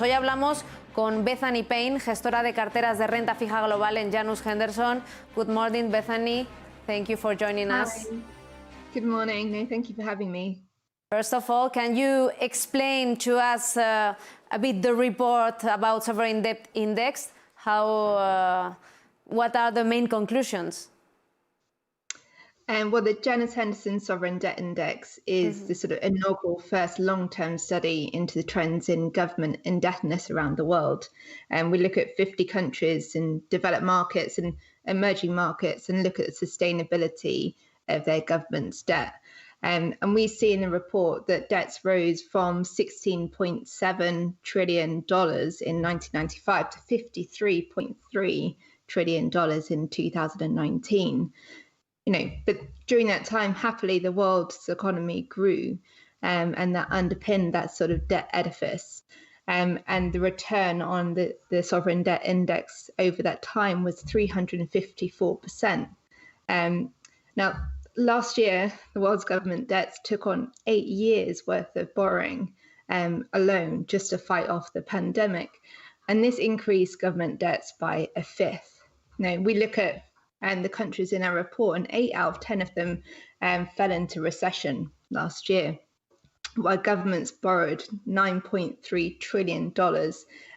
Hoy hablamos con Bethany Payne, gestora de carteras de renta fija global en Janus, Henderson. Good morning, Bethany. Thank you for joining us. Good morning. No, thank you for having me. First of all, can you explain to us a bit the report about sovereign debt index? What are the main conclusions? Well, the Janus Henderson Sovereign Debt Index is the sort of inaugural first long-term study into the trends in government indebtedness around the world. And we look at 50 countries in developed markets and emerging markets and look at the sustainability of their government's debt. And we see in the report that debts rose from $16.7 trillion in 1995 to $53.3 trillion in 2019. But during that time, happily, the world's economy grew, and that underpinned that sort of debt edifice. And the return on the sovereign debt index over that time was 354%. Now, last year, the world's government debts took on 8 years worth of borrowing alone just to fight off the pandemic. And this increased government debts by a fifth. Now, we look at the countries in our report, and 8 out of 10 of them fell into recession last year, while governments borrowed $9.3 trillion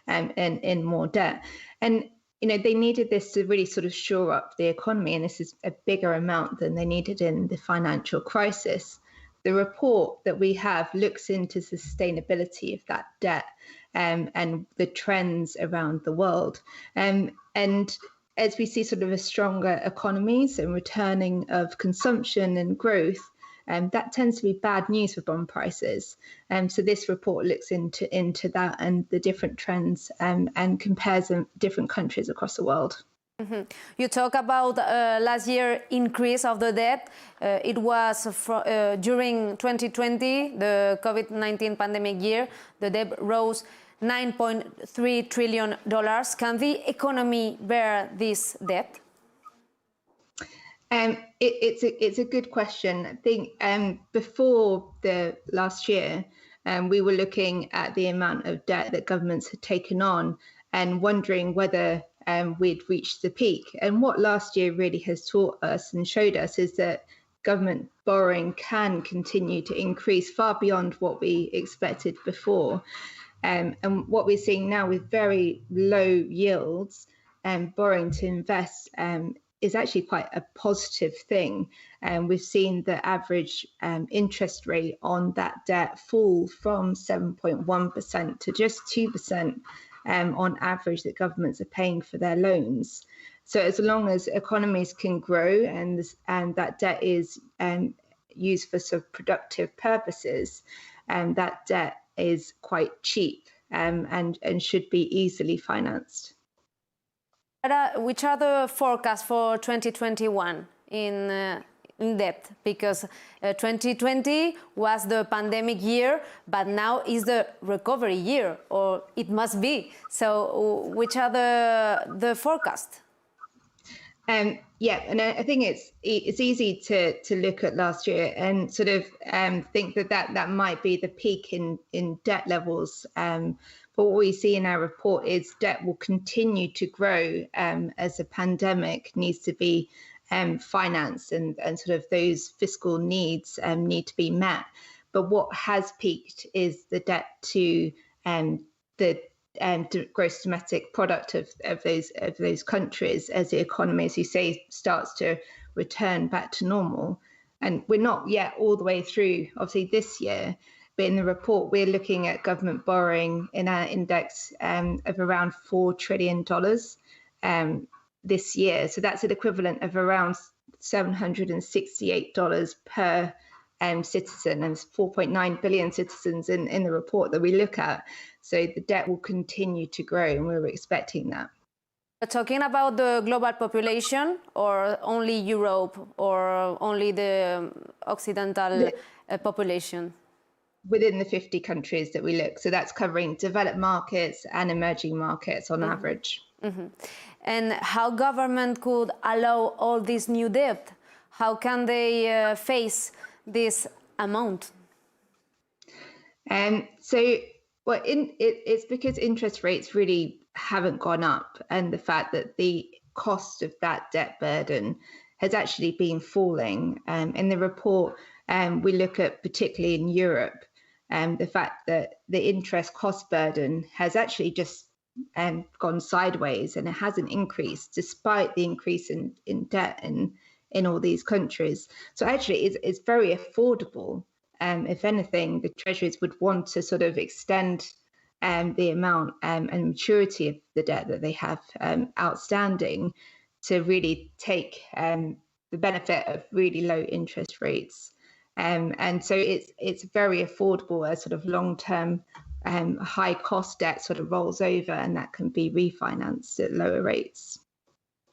in more debt. And they needed this to really sort of shore up the economy, and this is a bigger amount than they needed in the financial crisis. The report that we have looks into sustainability of that debt and the trends around the world. And as we see sort of a stronger economies and returning of consumption and growth, that tends to be bad news for bond prices. So this report looks into that and the different trends and compares different countries across the world. You talk about last year increase of the debt. It was during 2020, the COVID-19 pandemic year, the debt rose $9.3 trillion. Can the economy bear this debt? It's a good question. I think before the last year, we were looking at the amount of debt that governments had taken on and wondering whether we'd reached the peak. And what last year really has taught us and showed us is that government borrowing can continue to increase far beyond what we expected before. And what we're seeing now with very low yields and borrowing to invest is actually quite a positive thing. And we've seen the average interest rate on that debt fall from 7.1% to just 2% on average that governments are paying for their loans. So as long as economies can grow and that debt is used for sort of productive purposes, that debt is quite cheap and should be easily financed. Which are the forecasts for 2021 in debt? Because 2020 was the pandemic year, but now is the recovery year, or it must be. So which are the forecasts? Yeah, and I think it's easy to look at last year and sort of think that might be the peak in debt levels. But what we see in our report is debt will continue to grow as the pandemic needs to be financed and sort of those fiscal needs need to be met. But what has peaked is the debt to the gross domestic product of those countries as the economy, as you say, starts to return back to normal. And we're not yet all the way through, obviously, this year. But in the report, we're looking at government borrowing in our index of around $4 trillion this year. So that's an equivalent of around $768 per citizen, and 4.9 billion citizens in the report that we look at. So the debt will continue to grow, and we're expecting that. Talking about the global population, or only Europe, or only the Occidental population? Within the 50 countries that we look. So that's covering developed markets and emerging markets on average. And how government could allow all this new debt? How can they face this amount? So Well, it's because interest rates really haven't gone up, and the fact that the cost of that debt burden has actually been falling. In the report, we look at, particularly in Europe, the fact that the interest cost burden has actually just gone sideways, and it hasn't increased despite the increase in debt in all these countries. So actually, it's very affordable. If anything, the treasuries would want to sort of extend the amount and maturity of the debt that they have outstanding to really take the benefit of really low interest rates. And so it's very affordable as sort of long-term high cost debt sort of rolls over, and that can be refinanced at lower rates.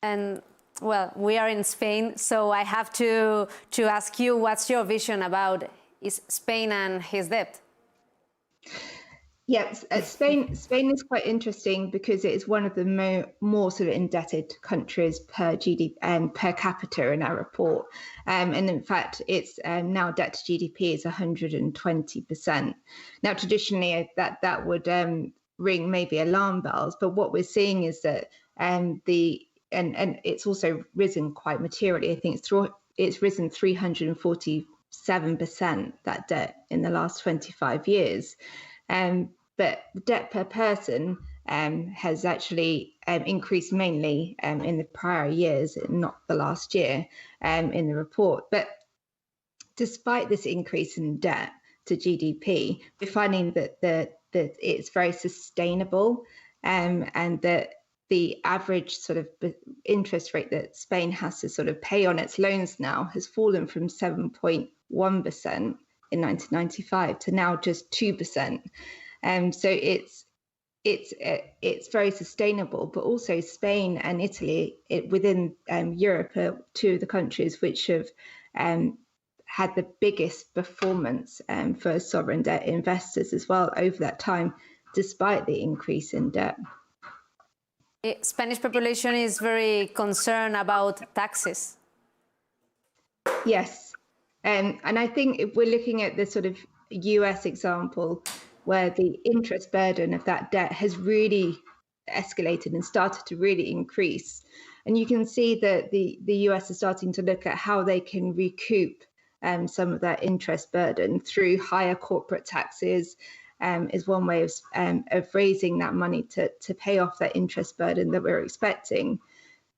And well, we are in Spain, so I have to ask you, what's your vision about Spain and his debt? Yes, Spain is quite interesting because it is one of the more sort of indebted countries per GDP and per capita in our report. And in fact, its now debt to GDP is 120%. Now, traditionally, that would ring maybe alarm bells, but what we're seeing is that and it's also risen quite materially. I think it's risen 347%, that debt, in the last 25 years. But the debt per person has actually increased mainly in the prior years, not the last year, in the report. But despite this increase in debt to GDP, we're finding that it's very sustainable, and that the average sort of interest rate that Spain has to sort of pay on its loans now has fallen from 7.1% in 1995 to now just 2%. So it's very sustainable, but also Spain and Italy within Europe are two of the countries which have had the biggest performance for sovereign debt investors as well over that time, despite the increase in debt. The Spanish population is very concerned about taxes. Yes, and I think if we're looking at the sort of US example, where the interest burden of that debt has really escalated and started to really increase. And you can see that the US is starting to look at how they can recoup some of that interest burden through higher corporate taxes, is one way of raising that money to pay off that interest burden that we're expecting.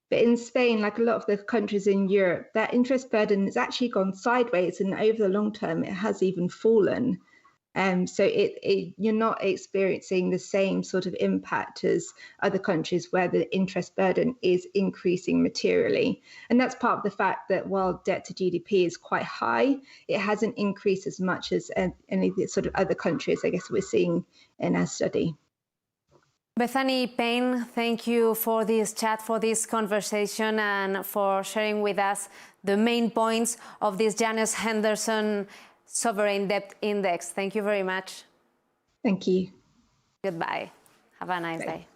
But in Spain, like a lot of the countries in Europe, that interest burden has actually gone sideways, and over the long term, it has even fallen. So you're not experiencing the same sort of impact as other countries where the interest burden is increasing materially. And that's part of the fact that while debt to GDP is quite high, it hasn't increased as much as any of the sort of other countries, I guess, we're seeing in our study. Bethany, Payne, thank you for this chat, for this conversation, and for sharing with us the main points of this Janus Henderson Sovereign Debt Index. Thank you very much. Thank you. Goodbye. Have a nice day.